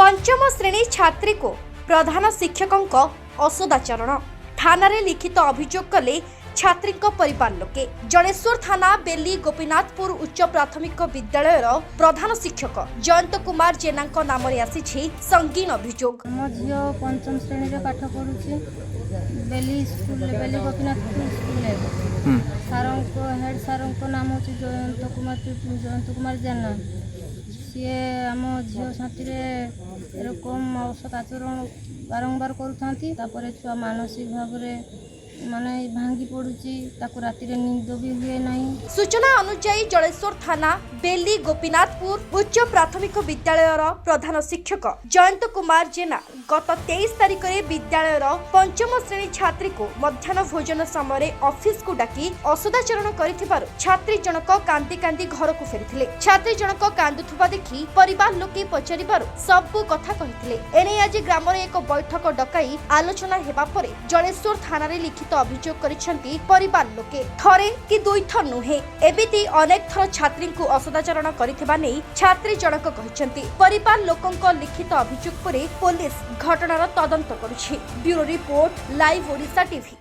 पंचम श्रेणी छात्री को प्रधान शिक्षकों असदाचरण थाना लिखित अभियोग कले छात्री परिवार लोके। जलेश्वर थाना बेली गोपीनाथपुर उच्च प्राथमिक विद्यालय प्रधान शिक्षक जयंत कुमार जेना नाम आसी संगीन अभियोग। मो झील पंचम श्रेणी में पाठ पढ़ुची बेली स्कूल बेली गोपीनाथपुर स्कूल सारों हेड सारों नाम हूँ जयंत कुमार जेना। सी आम झील छाती एरकम औषध आचरण बारंबार कर छुआ मानसिक भाव माने भांगी पड़ुची राति निंद भी हुए नहीं। सूचना अनुसार जलेश्वर थाना बेली गोपीनाथपुर उच्च प्राथमिक विद्यालय प्रधान शिक्षक जयंत कुमार जेना गत 23 तारिख में विद्यालय पंचम श्रेणी छात्री को मध्याह्न भोजन समय ऑफिस को डाकी असदाचरण कर छात्री जनक कांदी कांदी घर को फेरी। छात्री जनक कांदुवा देखि परिवार लोके पचार सबू कथा कही। एने आज ग्राम एक बैठक डकाई आलोचना हेबा परे जलेश्वर थाना लिखित अभियोग करिसेंती परिवार लोके। थरे कि दुई थर नुहे एबिति अनेक थर छात्री को असदाचरण करिथिबा नै छात्री जनक कहिसेंती। परिवार लोकंक लिखित अभियोग परे पुलिस घटनार तदंत करुछि। Bureau report live Odisha TV.